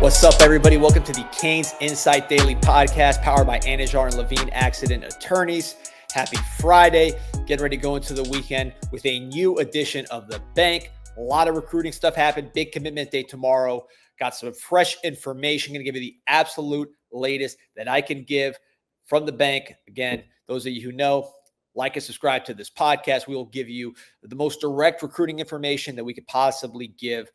What's up, everybody? Welcome to the CanesInSight Daily Podcast, powered by Anajar and Levine Accident Attorneys. Happy Friday. Getting ready to go into the weekend with a new edition of The Bank. A lot of recruiting stuff happened. Big commitment day tomorrow. Got some fresh information. Going to give you the absolute latest that I can give from the bank. Again, those of you who know, like and subscribe to this podcast. We will give you the most direct recruiting information that we could possibly give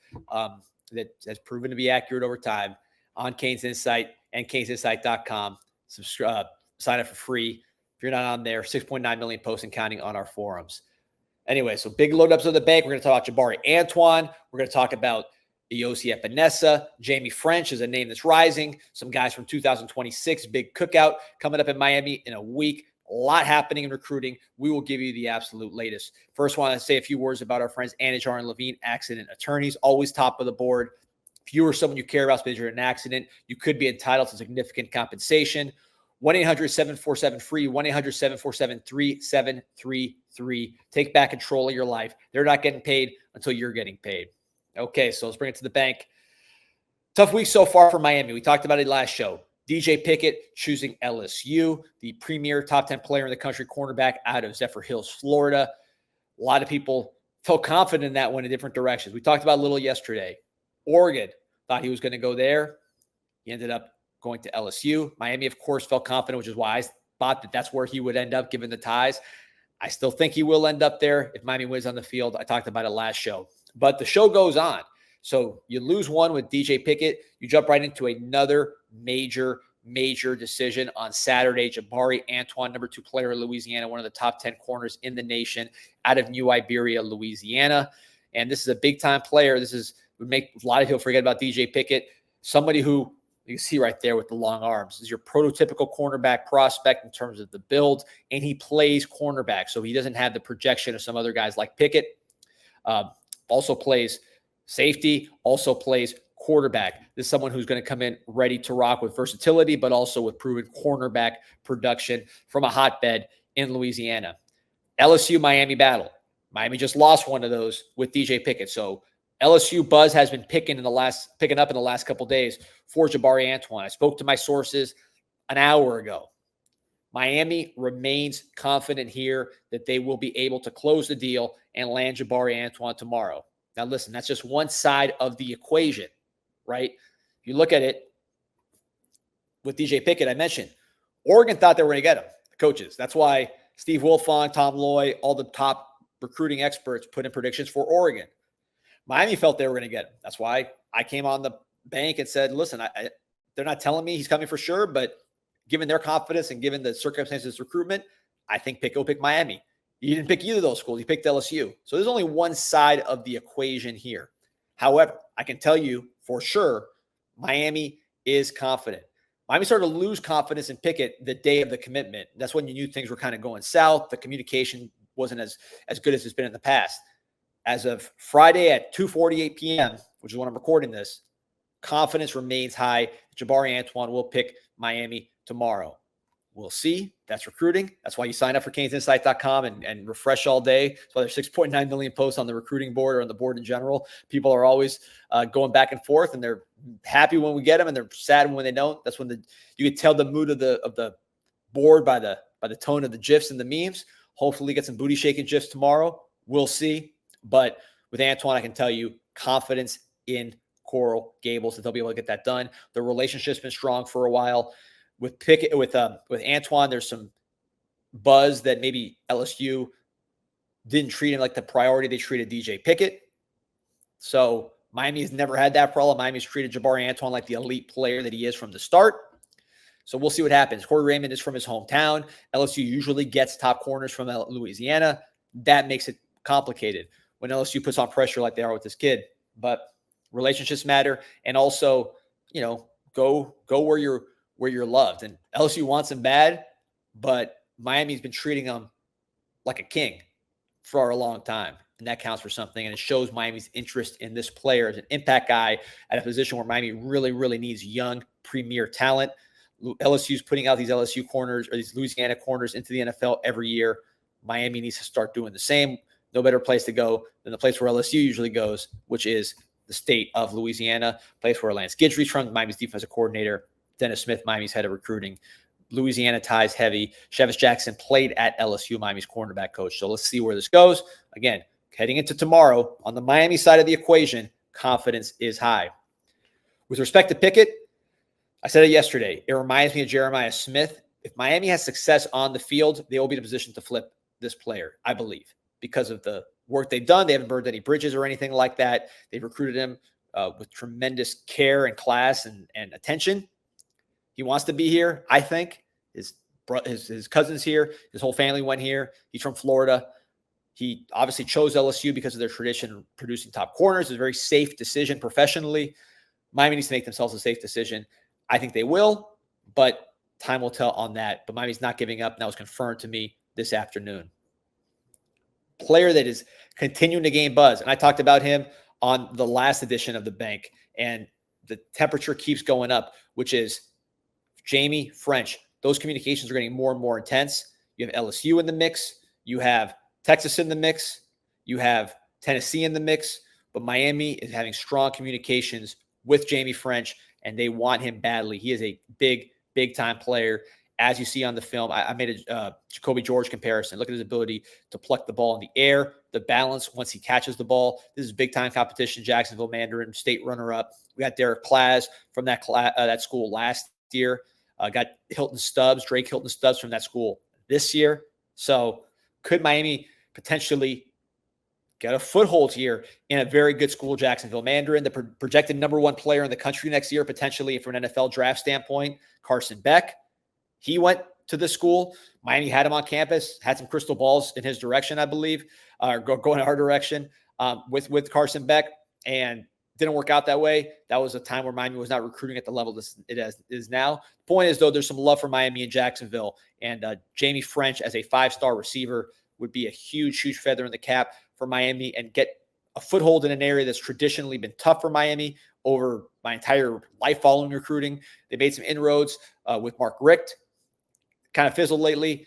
that has proven to be accurate over time on CanesInsight and CanesInsight.com. Subscribe, sign up for free. If you're not on there, 6.9 million posts and counting on our forums. Anyway, so big load ups of the bank. We're going to talk about Jaboree Antoine. We're going to talk about Iosi Epinesa. Jamie French is a name that's rising. Some guys from 2026, big cookout coming up in Miami in a week. A lot happening in recruiting. We will give you the absolute latest. First, I want to say a few words about our friends Anajar and Levine Accident Attorneys, always top of the board. If you or someone you care about is in an accident, you could be entitled to significant compensation. 1-800-747-FREE, 1-800-747-3733. Take back control of your life. They're not getting paid until you're getting paid. Okay, so let's bring it to the bank. Tough week so far for Miami. We talked about it last show. DJ Pickett choosing LSU, the premier top 10 player in the country, cornerback out of Zephyr Hills, Florida. A lot of people felt confident in that one in different directions. We talked about a little yesterday. Oregon thought he was going to go there. He ended up going to LSU. Miami, of course, felt confident, which is why I thought that that's where he would end up given the ties. I still think he will end up there if Miami wins on the field. I talked about it last show. But the show goes on. So you lose one with DJ Pickett, you jump right into another major decision on Saturday. Jaboree Antoine, number 2 player in Louisiana, one of the top 10 corners in the nation out of New Iberia, Louisiana. And this is a big-time player. Would make a lot of people forget about DJ Pickett, somebody who you see right there with the long arms. This is your prototypical cornerback prospect in terms of the build, and he plays cornerback, so he doesn't have the projection of some other guys like Pickett. Also plays safety, also plays quarterback. This is someone who's going to come in ready to rock with versatility, but also with proven cornerback production from a hotbed in Louisiana. LSU-Miami battle. Miami just lost one of those with DJ Pickett. So LSU buzz has been picking up in the last couple of days for Jaboree Antoine. I spoke to my sources an hour ago. Miami remains confident here that they will be able to close the deal and land Jaboree Antoine tomorrow. Now, listen, that's just one side of the equation, right? If you look at it with DJ Pickett, I mentioned, Oregon thought they were going to get him, the coaches. That's why Steve Wilfong, Tom Loy, all the top recruiting experts put in predictions for Oregon. Miami felt they were going to get him. That's why I came on the bank and said, listen, they're not telling me he's coming for sure, but given their confidence and given the circumstances of recruitment, I think Pickett will pick Miami. He didn't pick either of those schools. He picked LSU. So there's only one side of the equation here. However, I can tell you for sure, Miami is confident. Miami started to lose confidence in Pickett the day of the commitment. That's when you knew things were kind of going south. The communication wasn't as good as it's been in the past. As of Friday at 2:48 p.m., which is when I'm recording this, confidence remains high. Jaboree Antoine will pick Miami tomorrow. We'll see. That's recruiting. That's why you sign up for CanesInsight.com and refresh all day. That's why there's 6.9 million posts on the recruiting board or on the board in general. People are always going back and forth, and they're happy when we get them, and they're sad when they don't. That's when you can tell the mood of the board by the tone of the GIFs and the memes. Hopefully, get some booty shaking GIFs tomorrow. We'll see. But with Antoine, I can tell you confidence in Coral Gables that they'll be able to get that done. The relationship's been strong for a while. With Pickett, with Antoine, there's some buzz that maybe LSU didn't treat him like the priority they treated DJ Pickett. So Miami has never had that problem. Miami's treated Jaboree Antoine like the elite player that he is from the start. So we'll see what happens. Corey Raymond is from his hometown. LSU usually gets top corners from Louisiana. That makes it complicated when LSU puts on pressure like they are with this kid. But relationships matter, and also, go where you're loved. And LSU wants him bad, but Miami's been treating him like a king for a long time. And that counts for something. And it shows Miami's interest in this player as an impact guy at a position where Miami really, really needs young premier talent. LSU's putting out these LSU corners or these Louisiana corners into the NFL every year. Miami needs to start doing the same. No better place to go than the place where LSU usually goes, which is the state of Louisiana, place where Lance Guidry's from, Miami's defensive coordinator. Dennis Smith, Miami's head of recruiting. Louisiana ties heavy. Chevis Jackson played at LSU, Miami's cornerback coach. So let's see where this goes. Again, heading into tomorrow, on the Miami side of the equation, confidence is high. With respect to Pickett, I said it yesterday. It reminds me of Jeremiah Smith. If Miami has success on the field, they will be in a position to flip this player, I believe, because of the work they've done. They haven't burned any bridges or anything like that. They've recruited him with tremendous care and class and attention. He wants to be here, I think. His cousin's here. His whole family went here. He's from Florida. He obviously chose LSU because of their tradition of producing top corners. It's a very safe decision professionally. Miami needs to make themselves a safe decision. I think they will, but time will tell on that. But Miami's not giving up, and that was confirmed to me this afternoon. Player that is continuing to gain buzz, and I talked about him on the last edition of The Bank, and the temperature keeps going up, which is Jamie French. Those communications are getting more and more intense. You have LSU in the mix. You have Texas in the mix. You have Tennessee in the mix. But Miami is having strong communications with Jamie French, and they want him badly. He is a big-time player. As you see on the film, I made a Jacoby George comparison. Look at his ability to pluck the ball in the air, the balance once he catches the ball. This is big-time competition. Jacksonville Mandarin, state runner-up. We got Derek Plaz from that school last year. Got Drake Hilton Stubbs from that school this year. So could Miami potentially get a foothold here in a very good school, Jacksonville Mandarin, the projected number one player in the country next year, potentially from an NFL draft standpoint, Carson Beck. He went to the school. Miami had him on campus, had some crystal balls in his direction, I believe, going in our direction with Carson Beck, and didn't work out that way. That was a time where Miami was not recruiting at the level it is now. The point is, though, there's some love for Miami and Jacksonville, and Jamie French as a 5-star receiver would be a huge feather in the cap for Miami and get a foothold in an area that's traditionally been tough for Miami over my entire life following recruiting. They made some inroads with Mark Richt, kind of fizzled lately,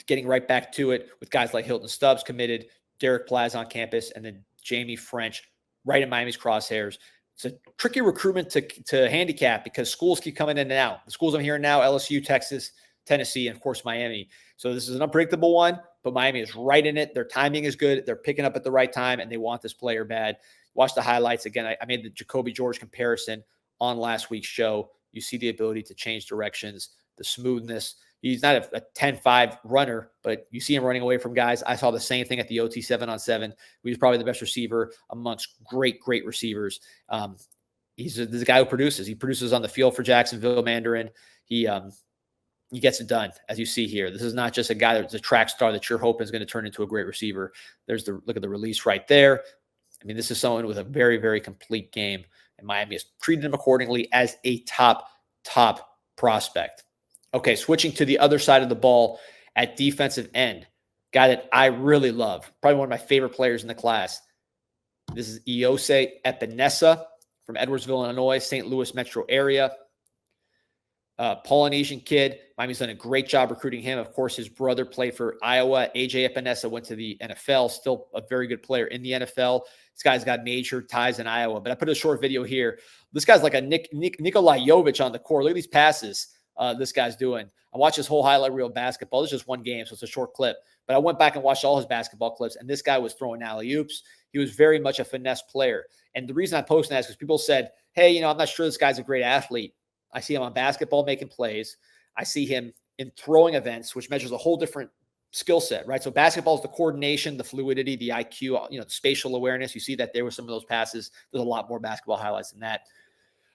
getting right back to it with guys like Hilton Stubbs committed, Derek Plaz on campus, and then Jamie French right in Miami's crosshairs. It's a tricky recruitment to handicap because schools keep coming in and out. The schools I'm hearing now, LSU, Texas, Tennessee, and of course, Miami. So this is an unpredictable one, but Miami is right in it. Their timing is good. They're picking up at the right time, and they want this player bad. Watch the highlights. Again, I made the Jacoby George comparison on last week's show. You see the ability to change directions, the smoothness. He's not a 10-5 runner, but you see him running away from guys. I saw the same thing at the OT 7-on-7. He's probably the best receiver amongst great receivers. He's a guy who produces. He produces on the field for Jacksonville Mandarin. He gets it done, as you see here. This is not just a guy that's a track star that you're hoping is going to turn into a great receiver. Look at the release right there. I mean, this is someone with a very complete game, and Miami has treated him accordingly as a top prospect. Okay, switching to the other side of the ball at defensive end, guy that I really love, probably one of my favorite players in the class. This is Iose Epinesa from Edwardsville, Illinois, St. Louis metro area. Polynesian kid. Miami's done a great job recruiting him. Of course, his brother played for Iowa. AJ Epinesa went to the NFL, still a very good player in the NFL. This guy's got major ties in Iowa, but I put a short video here. This guy's like a Nikola Jovic on the court. Look at these passes this guy's doing. I watched his whole highlight reel basketball. This is just one game, so it's a short clip. But I went back and watched all his basketball clips, and this guy was throwing alley-oops. He was very much a finesse player. And the reason I posted that is because people said, hey, I'm not sure this guy's a great athlete. I see him on basketball making plays. I see him in throwing events, which measures a whole different skill set, right? So basketball is the coordination, the fluidity, the IQ, the spatial awareness. You see that there with some of those passes. There's a lot more basketball highlights than that.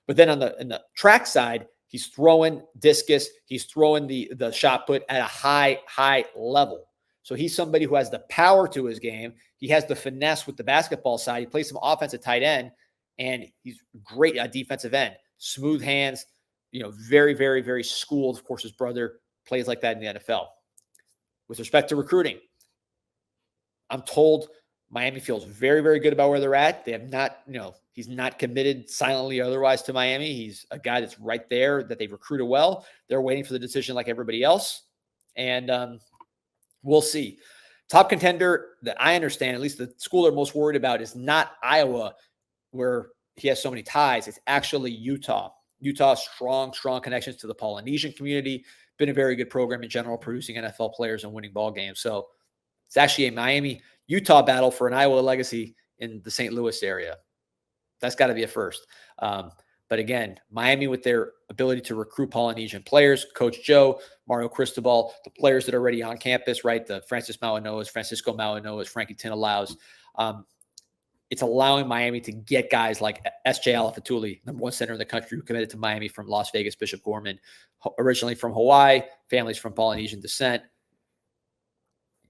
But then on the track side, he's throwing discus. He's throwing the shot put at a high level. So he's somebody who has the power to his game. He has the finesse with the basketball side. He plays some offensive tight end, and he's great at defensive end. Smooth hands, very schooled. Of course, his brother plays like that in the NFL. With respect to recruiting, I'm told Miami feels very good about where they're at. They have not, he's not committed silently or otherwise to Miami. He's a guy that's right there, that they've recruited well. They're waiting for the decision like everybody else. And we'll see. Top contender that I understand, at least the school they're most worried about, is not Iowa, where he has so many ties. It's actually Utah. Utah's strong connections to the Polynesian community. Been a very good program in general, producing NFL players and winning ball games. So it's actually a Miami-Utah battle for an Iowa legacy in the St. Louis area. That's got to be a first. But again, Miami with their ability to recruit Polynesian players, Coach Joe, Mario Cristobal, the players that are already on campus, right? The Francisco Mauanoas, Frankie Tinalaus. It's allowing Miami to get guys like S.J. Alafatuli, number one center in the country, who committed to Miami from Las Vegas, Bishop Gorman, originally from Hawaii, families from Polynesian descent.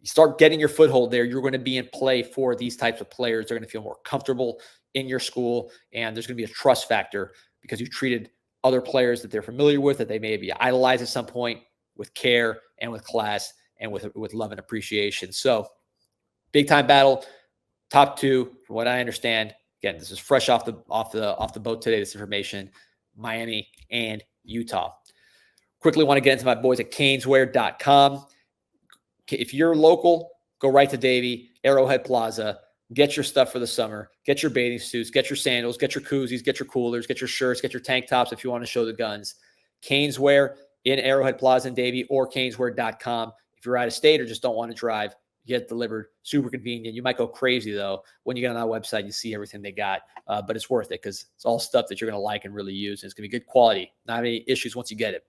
You start getting your foothold there, you're going to be in play for these types of players. They're going to feel more comfortable in your school, and there's going to be a trust factor because you've treated other players that they're familiar with, that they may be idolized at some point, with care and with class and with love and appreciation. So big time battle. Top two, from what I understand, again, this is fresh off the boat today, this information, Miami and Utah. Quickly want to get into my boys at caneswear.com. If you're local, go right to Davie, Arrowhead Plaza, get your stuff for the summer, get your bathing suits, get your sandals, get your koozies, get your coolers, get your shirts, get your tank tops if you want to show the guns. Caneswear in Arrowhead Plaza in Davie, or caneswear.com. If you're out of state or just don't want to drive, get it delivered. Super convenient. You might go crazy, though, when you get on that website, you see everything they got. But it's worth it because it's all stuff that you're going to like and really use. And it's going to be good quality. Not any issues once you get it.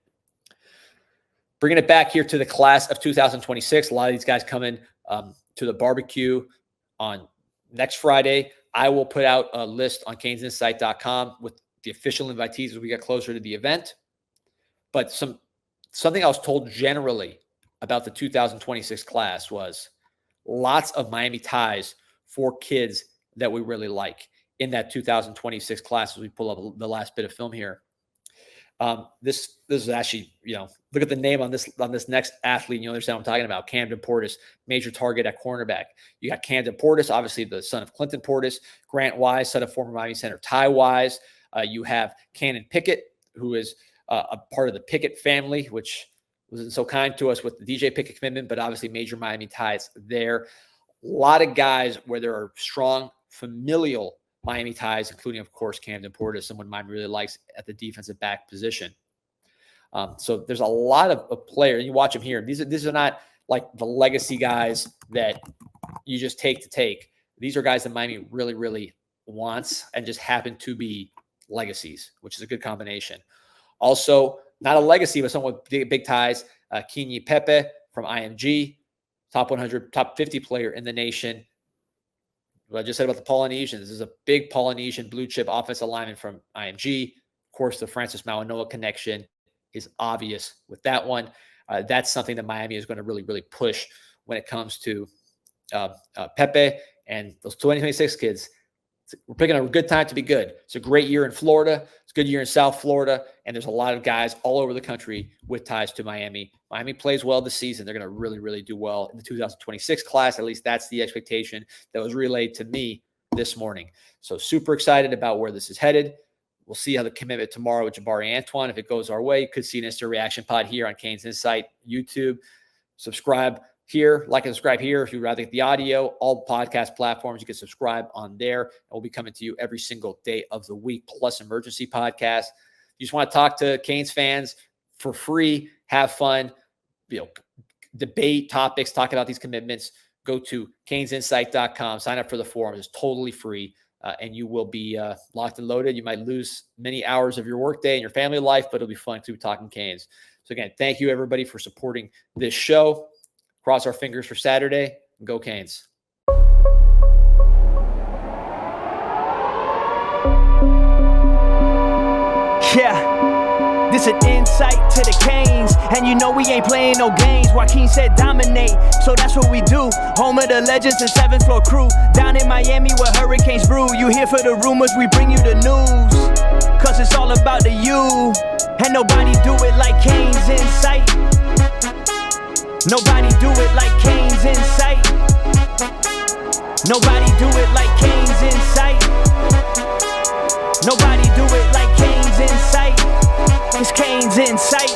Bringing it back here to the class of 2026. A lot of these guys coming to the barbecue on next Friday. I will put out a list on CanesInsight.com with the official invitees as we get closer to the event. But something I was told generally about the 2026 class was lots of Miami ties for kids that we really like in that 2026 class as we pull up the last bit of film here. This is actually, look at the name on this next athlete, and you understand what I'm talking about. Camden Portis, major target at cornerback. You got Camden Portis, obviously the son of Clinton Portis, Grant Wise, son of former Miami center Ty Wise. You have Cannon Pickett, who is a part of the Pickett family, which wasn't so kind to us with the DJ Pickett commitment, but obviously major Miami ties there. A lot of guys where there are strong familial Miami ties, including, of course, Camden Portis, someone Miami really likes at the defensive back position. So there's a lot of players. You watch them here. These are not like the legacy guys that you just take. These are guys that Miami really, really wants and just happen to be legacies, which is a good combination. Also, not a legacy, but someone with big ties. Kinyi Pepe from IMG, top 100, top 50 player in the nation. What I just said about the Polynesians. This is a big Polynesian blue chip offensive lineman from IMG. Of course, the Francis Mauanoa connection is obvious with that one. That's something that Miami is going to really, really push when it comes to Pepe and those 2026 kids. We're picking a good time to be good. It's a great year in Florida. It's a good year in South Florida. And there's a lot of guys all over the country with ties to Miami. Miami plays well this season. They're going to really, really do well in the 2026 class. At least that's the expectation that was relayed to me this morning. So super excited about where this is headed. We'll see how the commitment tomorrow with Jaboree Antoine, if it goes our way, you could see an instant reaction pod here on Canes Insight YouTube. Subscribe here, like and subscribe here. If you'd rather get the audio, all podcast platforms, you can subscribe on there. And we'll be coming to you every single day of the week, plus emergency podcasts. If you just want to talk to Canes fans for free, have fun, debate topics, talk about these commitments, go to CanesInsight.com, sign up for the forum. It's totally free, and you will be locked and loaded. You might lose many hours of your workday and your family life, but it'll be fun to be talking Canes. So again, thank you everybody for supporting this show. Cross our fingers for Saturday. Go Canes. Yeah, this an insight to the Canes, and you know we ain't playing no games. Joaquin said dominate, so that's what we do. Home of the legends and 7th floor crew, down in Miami where hurricanes brew. You here for the rumors, we bring you the news, cause it's all about the you, and nobody do it like Canes Insight. Nobody do it like Canes Insight. Nobody do it like Canes Insight. Nobody do it like Canes Insight. It's Canes Insight.